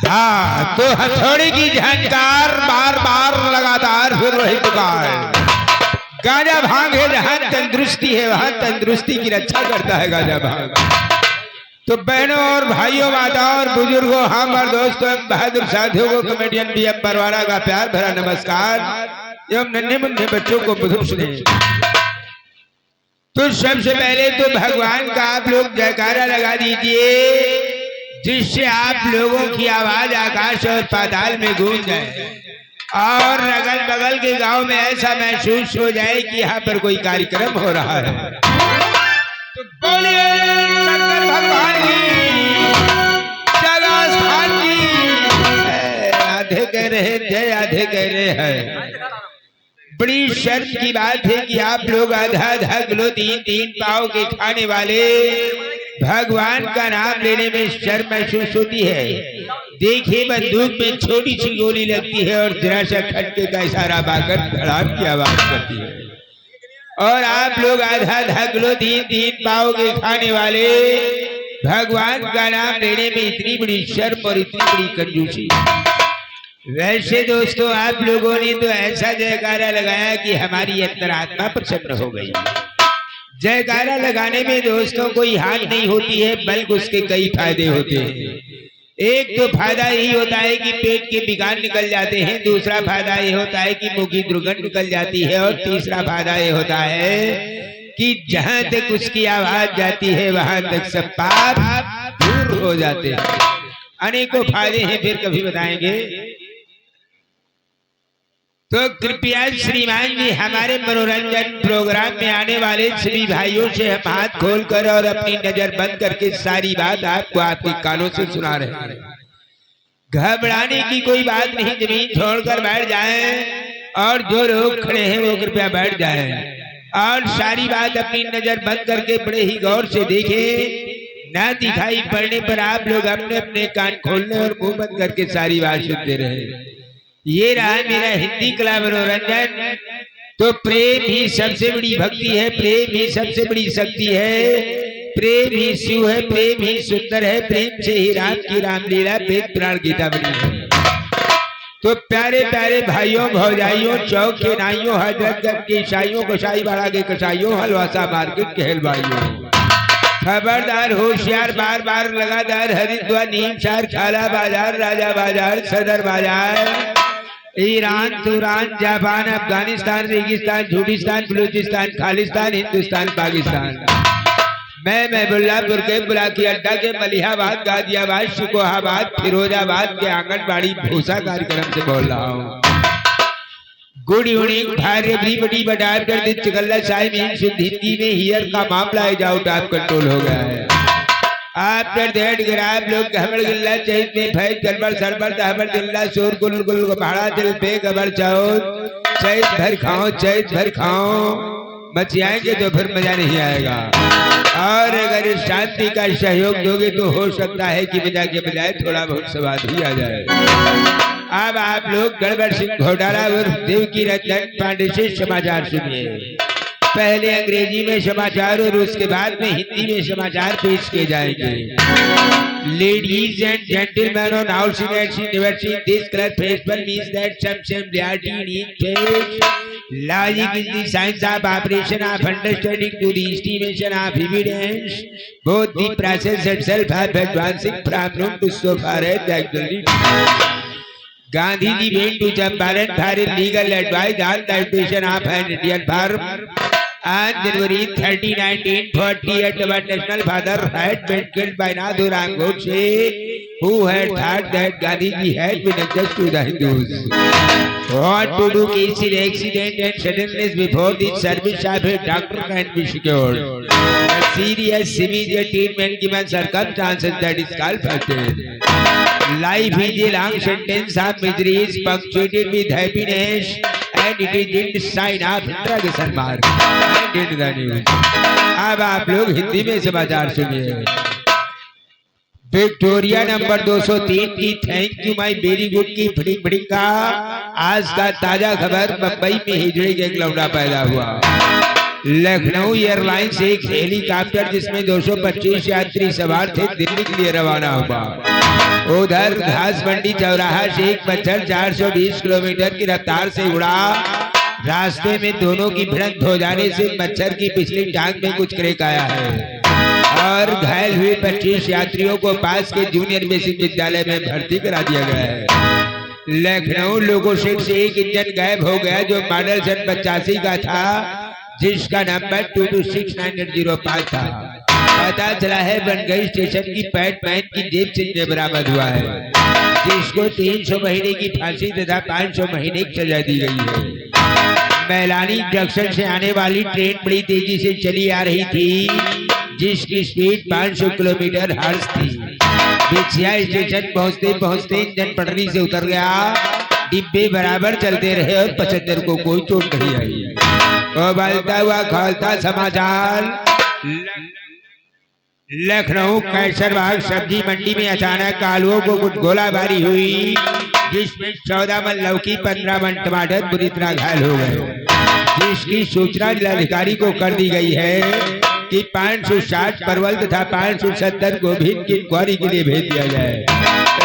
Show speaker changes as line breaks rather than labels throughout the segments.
हाँ तो हथौड़ी की झनकार बार बार लगातार फिर वही पुकार। गाजा भांग है जहां तंदुरुस्ती है वहां तंदुरुस्ती की रक्षा करता है गाजा भांग। तो बहनों और भाइयों माताओं और बुजुर्गों हम और दोस्तों बहादुर साथियों को कॉमेडियन BM परवाना का प्यार भरा नमस्कार एवं नन्हे मुन्ने बच्चों को मधुर स्नेह। तो सबसे पहले तो भगवान का आप लोग जयकारा लगा दीजिए जिससे आप लोगों की आवाज आकाश और पाताल में गूंज जाए और अगल बगल के गांव में ऐसा महसूस हो जाए कि यहाँ पर कोई कार्यक्रम हो रहा है। तो बोलिए शंकर भगवान की जगह स्थान की। आधे कह रहे जय आधे कह रहे हैं। बड़ी शर्म की बात है कि आप लोग आधा आधा किलो 3-3 पाव के खाने वाले भगवान का नाम लेने में शर्म महसूस होती है। देखिए बंदूक में छोटी सी गोली लगती है और जरा सा खटके का इशारा पाकर धड़ाम की आवाज करती है और आप लोग आधा आधा किलो 3-3 पाव के खाने वाले भगवान का नाम लेने में इतनी बड़ी शर्म और इतनी बड़ी कंजूसी। वैसे दोस्तों आप लोगों ने तो ऐसा जयकारा लगाया कि हमारी अंतरात्मा प्रसन्न हो गई। जयकारा लगाने में दोस्तों कोई हानि नहीं होती है बल्कि उसके कई फायदे होते हैं। एक तो फायदा यही होता है कि पेट के विकार निकल जाते हैं, दूसरा फायदा ये होता है कि मुंह की दुर्गंध निकल जाती है और तीसरा फायदा ये होता है कि जहां तक उसकी आवाज जाती है वहां तक सब पाप दूर हो जाते हैं। अनेकों फायदे हैं फिर कभी बताएंगे। तो कृपया श्रीमान जी हमारे मनोरंजन प्रोग्राम में आने वाले सभी भाइयों से हम हाथ खोलकर और अपनी नजर बंद करके सारी बात आपको आपके कानों से सुना रहे हैं। घबराने की कोई बात नहीं, जमीन छोड़कर बैठ जाएं और जो लोग खड़े हैं वो कृपया बैठ जाएं और सारी बात अपनी नजर बंद करके बड़े ही गौर से देखें। ना दिखाई पड़ने पर आप लोग अपने अपने कान खोलने और मुंह बंद करके सारी बात सुनते रहे। ये रहा मेरा हिंदी कला मनोरंजन। तो प्रेम ही सबसे बड़ी भक्ति है, प्रेम ही सबसे बड़ी शक्ति है, प्रेम ही शिव है, प्रेम ही सुंदर है, प्रेम से ही राम की रामलीला वेद पुराण गीता बनी है। तो प्यारे प्यारे भाइयों भौजाइयों चौक के नाइयों हजरतगंज के ईसाइयों कसाई बाड़ा के कसाइयों हलवासा मार्केट के हलवाइयों खबरदार होशियार बार बार लगातार हरिद्वार नीमसार खाला बाजार राजा बाजार सदर बाजार ईरान तुरान जापान अफगानिस्तान रेगिस्तान झूठिस्तान बलूचिस्तान खालिस्तान हिंदुस्तान पाकिस्तान मैं महबुल्लापुर के बुलाकी अड्डा के मलिहाबाद गाजियाबाद शिकोहाबाद फिरोजाबाद के आंगनबाड़ी भूसा कार्यक्रम से बोल रहा हूँ। गुड इवनिंग भारी बड़ी बटार कर दी चिकल्ला साई में शुद्ध हिंदी में हियर का मामला है जाओ टाप कंट्रोल हो गया है। आफ्टर दैट ग्राब लोग गहबड़ गिल्ला चैत में फैज गड़बड़ सरबड़ दहबड़ दिल्ला शोर गुल गुल भाड़ा दिल पे गबड़ चाओ चैत भर खाओ मचियाएंगे तो फिर मजा नहीं आएगा। और अगर इस शांति का सहयोग दोगे तो हो सकता है कि मजा के बजाय थोड़ा बहुत स्वाद ही आ जाए। अब आप लोग गड़बड़ सिंह घोटाला उर्फ देवकी रंजन पांडे से समाचार सुनिए। पहले अंग्रेजी में समाचार और उसके बाद में हिंदी में समाचार पेश किए जाएंगे। Ladies and gentleman on how see that she never seen this colour festival means that some similarity in face logic is the science of operation of understanding to the estimation of evidence both the process itself have advancing from room to so far as that Gandhi ji went to Champaran for legal advice on the admission of an Indian firm. On January 30, 1948, our national father had been killed by Nathuram Godse, who had thought that Gandhi ji had been unjust to the Hindus. What to do case in accident and suddenness before the service of a doctor can be secured. A serious immediate treatment given circumstances that is called first aid. Life is a long sentence of miseries punctuated with happiness and it is in the sign of interrogation mark. And in the news. अब आप लोग हिंदी में समाचार सुनिए। Victoria number 203 की thank you my very good की फड़ी का आज का ताजा खबर मुंबई में हिजड़े के लौटा पैदा हुआ। लखनऊ एयरलाइंस एक हेलीकॉप्टर जिसमें 225 यात्री सवार थे दिल्ली के लिए रवाना हुआ। उधर घास मंडी चौराहा से एक मच्छर 420 किलोमीटर की रफ्तार से उड़ा। रास्ते में दोनों की भिड़ंत हो जाने से मच्छर की पिछली टांग में कुछ क्रैक आया है और घायल हुए 25 यात्रियों को पास के जूनियर बेसिक विद्यालय में भर्ती करा दिया गया है। लखनऊ लोगो सेट से एक इंजन गायब हो गया जो मॉडल सन 85 का था, जिसका नंबर 226905 था। पता चला है बनगई स्टेशन की पैटमैन की जेब से बरामद हुआ है, जिसको 300 महीने की फांसी तथा 500 महीने की सजा दी गई है। मैलानी जंक्शन से आने वाली ट्रेन बड़ी तेजी से चली आ रही थी, जिसकी स्पीड 500 किलोमीटर हर्ट्ज थी। बिछिया स्टेशन पहुंचते पहुंचते इंजन पटरी से उतर गया। डिब्बे बराबर चलते रहे और पैसेंजर को कोई चोट नहीं आई। उबलता हुआ खौलता समाचार। लखनऊ कैसरबाग सब्जी मंडी में अचानक आलुओं को कुछ गोलाबारी हुई, जिसमें 14 मन लौकी 15 मन टमाटर बुरी तरह घायल हो गए, जिसकी सूचना जिलाधिकारी को कर दी गई है कि 560 परवल तथा 570 गोभी की इंक्वायरी के लिए भेज दिया जाए।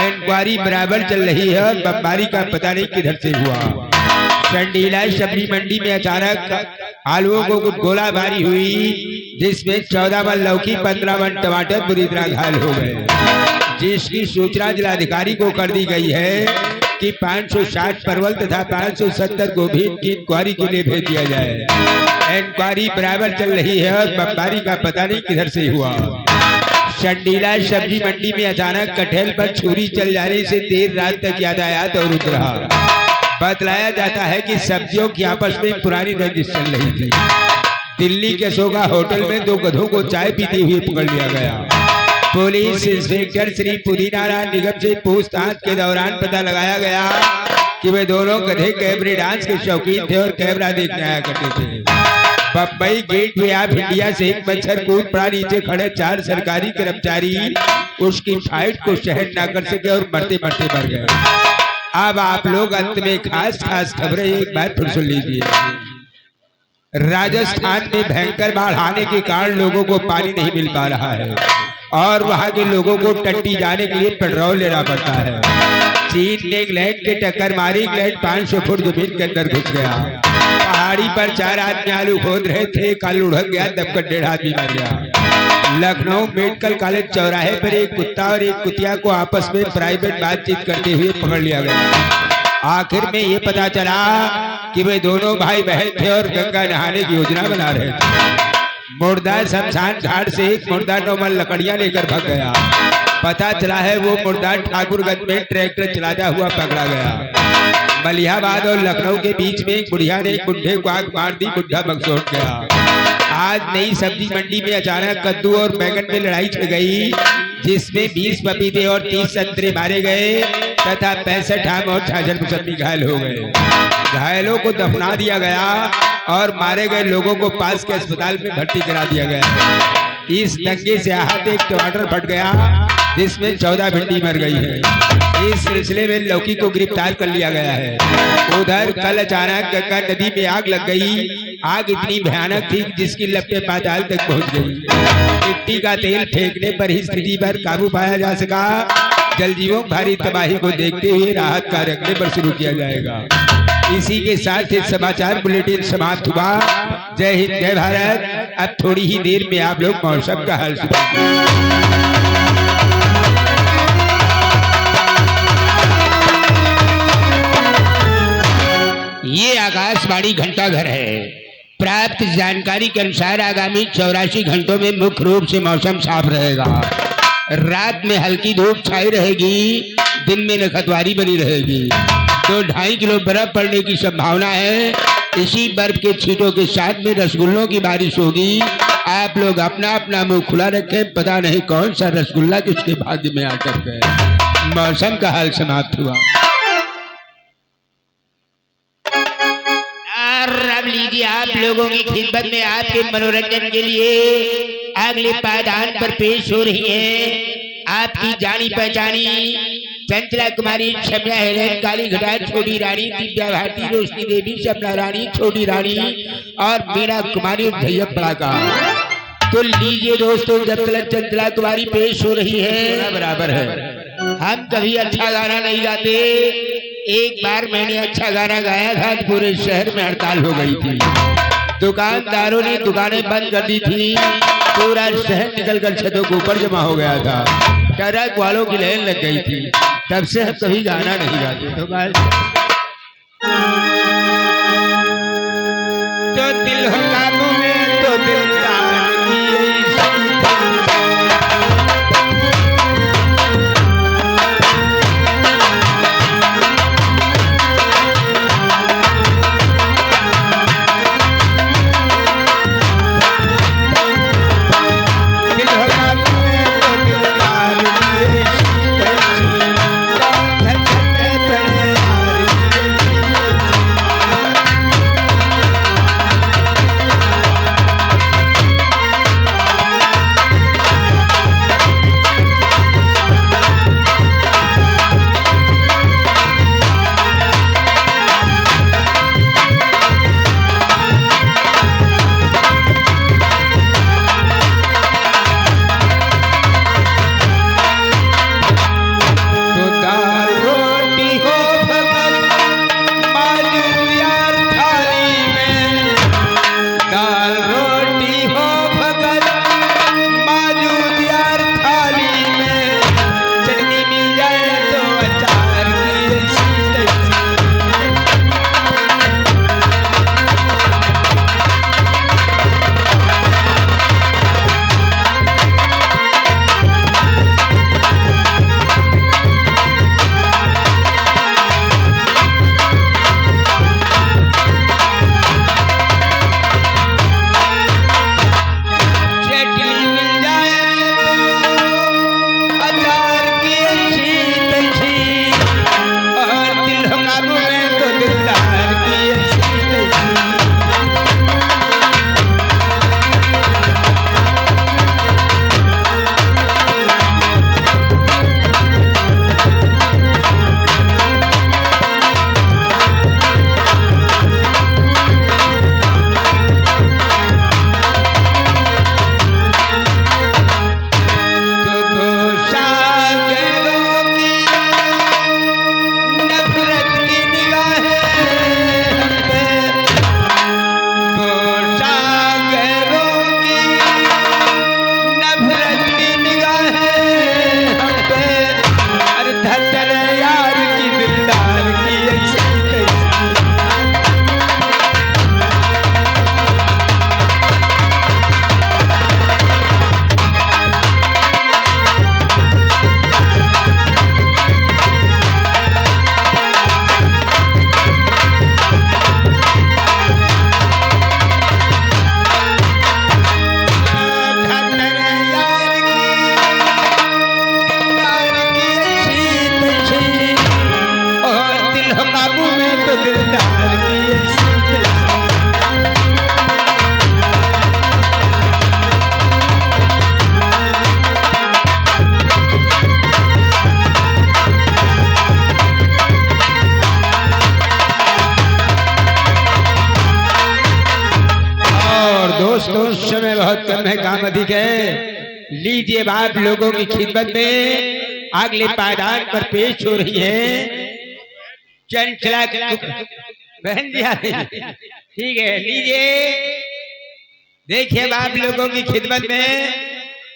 इंक्वायरी बराबर चल रही है और बमबारी का पता नहीं किधर से हुआ। संडीला सब्जी मंडी में अचानक आलुओं को कुछ गोलाबारी हुई, जिसमें 14 मन लौकी 15 मन टमाटर बुरी तरह घायल हो गए, जिसकी सूचना जिलाधिकारी को कर दी गई है कि 560 परवल तथा 570 गोभी की इंक्वायरी के लिए भेज दिया जाए। इंक्वायरी बराबर चल रही है और बमबारी का पता नहीं किधर से हुआ। संडीला सब्जी मंडी में अचानक कटहल पर छुरी चल जाने से देर रात तक यातायात और रहा। बतलाया जाता है कि सब्जियों की आपस में पुरानी रंजिश चल रही थी। दिल्ली के सोगा होटल में 2 गधों को चाय पीते हुए पकड़ लिया गया। पुलिस इंस्पेक्टर श्री पुदीनारायण निगम से पूछताछ के दौरान पता लगाया गया कि वे दोनों गधे कैमरे डांस के शौकीन थे और कैमरा देखने आया करते थे। बम्बई गेटवे ऑफ इंडिया से एक मच्छर कूद पड़ा। नीचे खड़े 4 सरकारी कर्मचारी उसकी फाइट को सहन न कर सके और मरते मरते मर गए। अब आप लोग अंत में खास खबरें एक बार फिर सुन लीजिए। राजस्थान में भयंकर बाढ़ आने के कारण लोगों को पानी नहीं मिल पा रहा है और वहां के लोगों को टट्टी जाने के लिए पेट्रोल लेना पड़ता है। चीन ने इंग्लैंड के टक्कर मारी। इंग्लैंड 500 फुट जमीन के अंदर घुस गया। पहाड़ी पर 4 आदमी आलू खोद रहे थे, कल लुढ़क गया, दबकर 1.5 आदमी मर गया। लखनऊ मेडिकल कॉलेज चौराहे पर एक कुत्ता और एक कुतिया को आपस में प्राइवेट बातचीत करते हुए पकड़ लिया गया। आखिर में ये पता चला कि वे दोनों भाई बहन थे और गंगा नहाने की योजना बना रहे थे। मुर्दा शमशान घाट से एक मुर्दा 9 मन लकड़ियां लेकर भाग गया। पता चला है वो मुर्दा ठाकुरगंज में ट्रैक्टर चलाता हुआ पकड़ा गया। मलिहाबाद और लखनऊ के बीच में एक बुढ़िया ने एक बुढ़े को आग मार दी। बुढ़ा बगसोट गया। आज नई सब्जी मंडी में अचानक कद्दू और बैंगन में लड़ाई छिड़ गई, जिसमें 20 पपीते और 30 संतरे मारे गए तथा 65 आम और 66 मौसमी घायल हो गए। घायलों को दफना दिया गया और मारे गए लोगों को पास के अस्पताल में भर्ती करा दिया गया। इस दंगे से आहत एक टमाटर फट गया, जिसमें 14 भिंडी मर गई है। इस सिलसिले में लौकी को गिरफ्तार कर लिया गया है। उधर कल अचानक गंगा नदी में आग लग गई। आग इतनी भयानक थी जिसकी लपटें पाताल तक पहुंच गई। मिट्टी का तेल फेंकने पर ही स्थिति पर काबू पाया जा सका। जल जीवों भारी तबाही को देखते हुए राहत कार्य अगले पर शुरू किया जाएगा। इसी के साथ ही समाचार बुलेटिन समाप्त हुआ। जय हिंद, जय भारत। अब थोड़ी ही देर में आप लोग मौसम का हाल सुनेंगे। ये आकाशवाणी घंटा घर है। प्राप्त जानकारी के अनुसार आगामी 84 घंटों में मुख्य रूप से मौसम साफ रहेगा। रात में हल्की धूप छाई रहेगी, दिन में नखतवारी बनी रहेगी। 2-2.5 किलो बर्फ पड़ने की संभावना है। इसी बर्फ के छींटों के साथ में रसगुल्लों की बारिश होगी। आप लोग अपना अपना मुंह खुला रखें, पता नहीं कौन सा रसगुल्ला किसके भाग्य में आकर गए। मौसम का हाल समाप्त हुआ। अब लीजिए आप लोगों की खिदमत में आपके मनोरंजन के लिए अगले पायदान पर पेश हो रही है आपकी जानी पहचानी चंचला कुमारी, क्षम्या हेलेन, काली घटा, छोटी रानी, दिव्या भारती, रोशनी देवी, सपना रानी, छोटी रानी और मीना कुमारी भैया बड़ा। तो लीजिए दोस्तों, जब तक चंचला कुमारी पेश हो रही है बराबर है। हम कभी अच्छा गाना नहीं गाते। एक बार मैंने अच्छा गाना गाया था तो पूरे शहर में हड़ताल हो गई थी। दुकानदारों ने दुकानें बंद कर दी थी। पूरा शहर निकल कर छतों के ऊपर जमा हो गया था। ट्रक वालों की लाइन लग गई थी। तब से हम कभी गाना नहीं गाते। तो दिल हो काबू में तो दिल दोस्तों समय बहुत कम है, काम अधिक है। लीजिए आप लोगों की खिदमत में अगले पायदान पर पेश हो रही है चंचला बहन जी। ठीक है, लीजिए देखिए आप लोगों की खिदमत में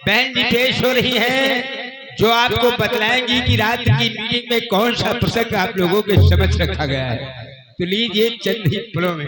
बहन जी पेश हो रही हैं, जो आपको बतलाएंगी कि रात की मीटिंग में कौन सा प्रसंग आप लोगों के समझ रखा गया है। तो लीजिए चंद ही पलों में